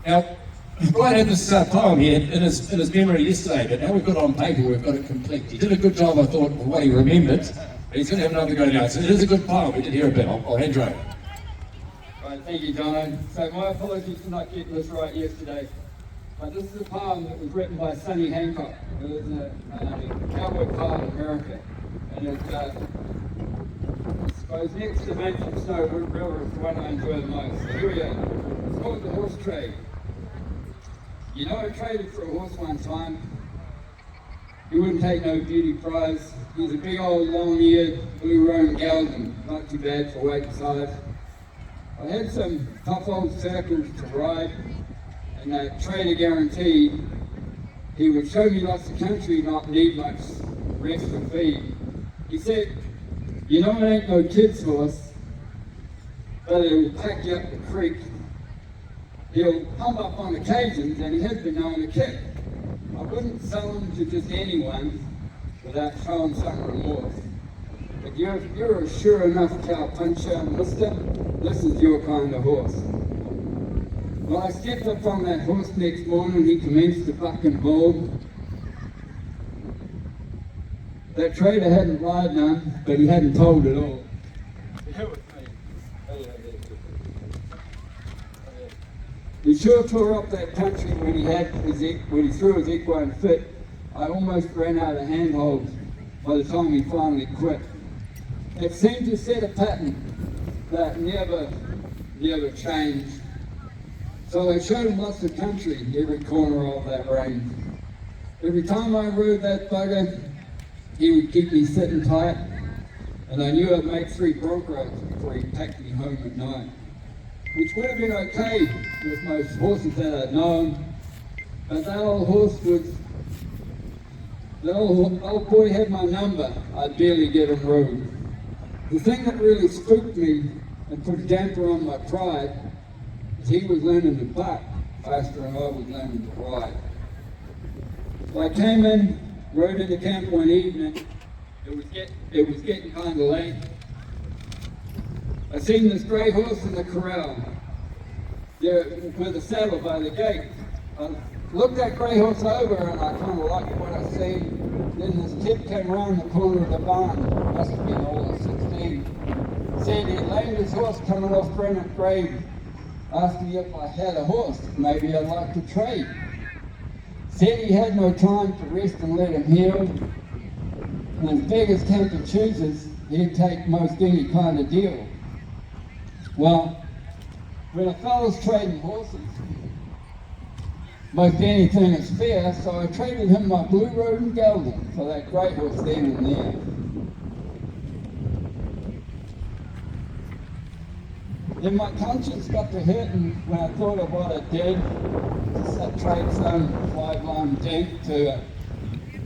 Now, Bryan had this poem here in his memory yesterday, but now we've got it on paper, we've got it complete. He did a good job, I thought, of what he remembered, but he's going to have another go now. So it is a good poem, we did hear a bit. I'll hand you over. Right, thank you, Jono. So my apologies for not getting this right yesterday. But this is a poem that was written by Sunny Hancock, who was a cowboy poet in America. And it's, I suppose next to Mansion Snow River is the one I enjoy the most. So here we go. It's called The Horse Trade. You know, I traded for a horse one time. He wouldn't take no beauty prize. He was a big old long-eared blue roan gelding, not too bad for weight and size. I had some tough old circles to ride, and that trader guaranteed he would show me lots of country, not need much rest or feed. He said, you know, it ain't no kid's horse, but it'll pack you up the creek. He'll pump up on occasions, and he has been known to kick. I wouldn't sell him to just anyone without showing some remorse. But you're a sure enough cow puncher, mister. This is your kind of horse. Well, I stepped up on that horse next morning. He commenced to buck and haul. That trader hadn't lied none, but he hadn't told it all. He sure tore up that country when he threw his equine fit. I almost ran out of handholds by the time he finally quit. It seemed to set a pattern that never changed. So I showed him lots of country, every corner of that range. Every time I rode that bugger, he would keep me sitting tight, and I knew I'd make 3 bronc rides before he packed me home at night. Which would have been okay with most horses that I'd known, but that old boy had my number. I'd barely get him rode. The thing that really spooked me and put a damper on my pride is he was learning to buck faster than I was learning to ride. So I came in, rode into camp one evening. It was getting kind of late. I seen this grey horse in the corral, there with a saddle by the gate. I looked that grey horse over and I kind of liked what I seen. Then this kid came around the corner of the barn, must have been older, 16. Said he'd lamed his horse coming off Granite Grave. Asked me if I had a horse, maybe I'd like to trade. Said he had no time to rest and let him heal. And as beggars can't be choosers, he'd take most any kind of deal. Well, when a fellow's trading horses, most anything is fair, so I traded him my blue roan gelding for that grey horse then and there. Then my conscience got to hurting when I thought of what I did. Just trade some 5-line dink to a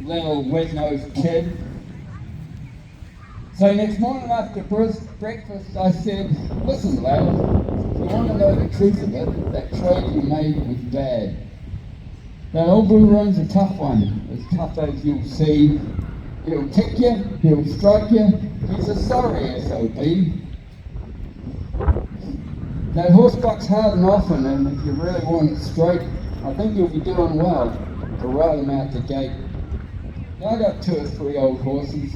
little wet-nosed kid. So next morning after breakfast, I said, listen, lad, if you want to know the truth of it, that trade you made was bad. That old blue roan's a tough one, as tough as you'll see. He'll kick you, he'll strike you, he's a sorry SOB. That horse bucks hard and often, and if you really want it straight, I think you'll be doing well to ride him out the gate. Now, I got 2 or 3 old horses.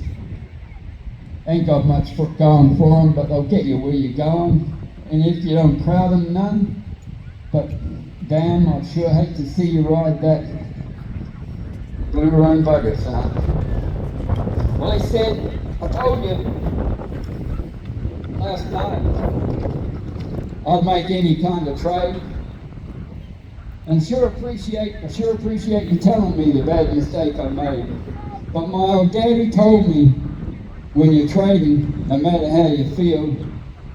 Ain't got much foot going for them, but they'll get you where you're going. And if you don't crowd them, none. But damn, I'd sure hate to see you ride that blue roan bugger, son. Well, he said, I told you last night I'd make any kind of trade. And I sure appreciate you telling me the bad mistake I made. But my old daddy told me, when you're trading, no matter how you feel,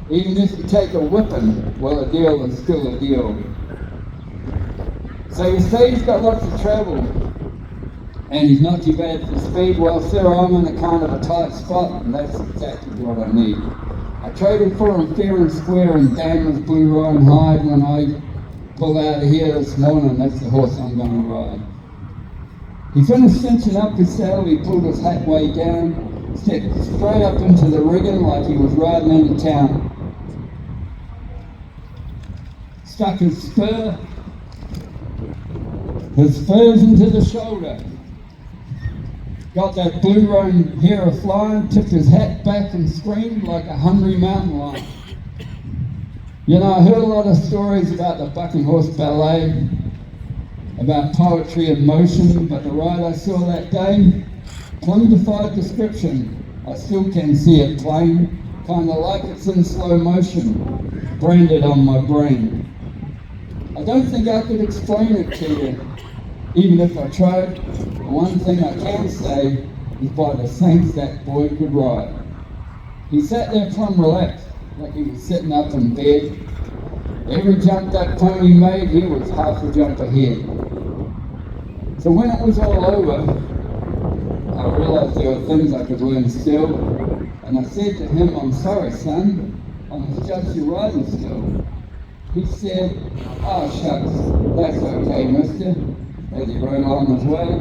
even if you take a whipping, well, a deal is still a deal. So you say he's got lots of travel, and he's not too bad for speed. Well, sir, I'm in a kind of a tight spot, and that's exactly what I need. I traded for him fair and square, and damn his blue roan hide. When I pull out of here this morning, that's the horse I'm going to ride. He finished cinching up his saddle, he pulled his hat way down, stepped straight up into the rigging like he was riding into town. Stuck his spur his furs into the shoulder. Got that blue roan hair a-flying, tipped his hat back and screamed like a hungry mountain lion. You know, I heard a lot of stories about the Bucking Horse Ballet, about poetry in motion, but the ride I saw that day clung defied description. I still can see it plain, kinda like it's in slow motion, branded on my brain. I don't think I could explain it to you, even if I tried. The one thing I can say is by the saints that boy could ride. He sat there plumb relaxed, like he was sitting up in bed. Every jump that pony made, he was half a jump ahead. So when it was all over, I realized there were things I could learn still, and I said to him, "I'm sorry, son, I misjudged your riding skill." He said, "Oh, shucks, that's okay, mister," as he rode on his way.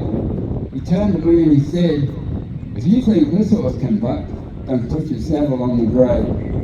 He turned to me and he said, "If you think this horse can buck, then put your saddle on the grey."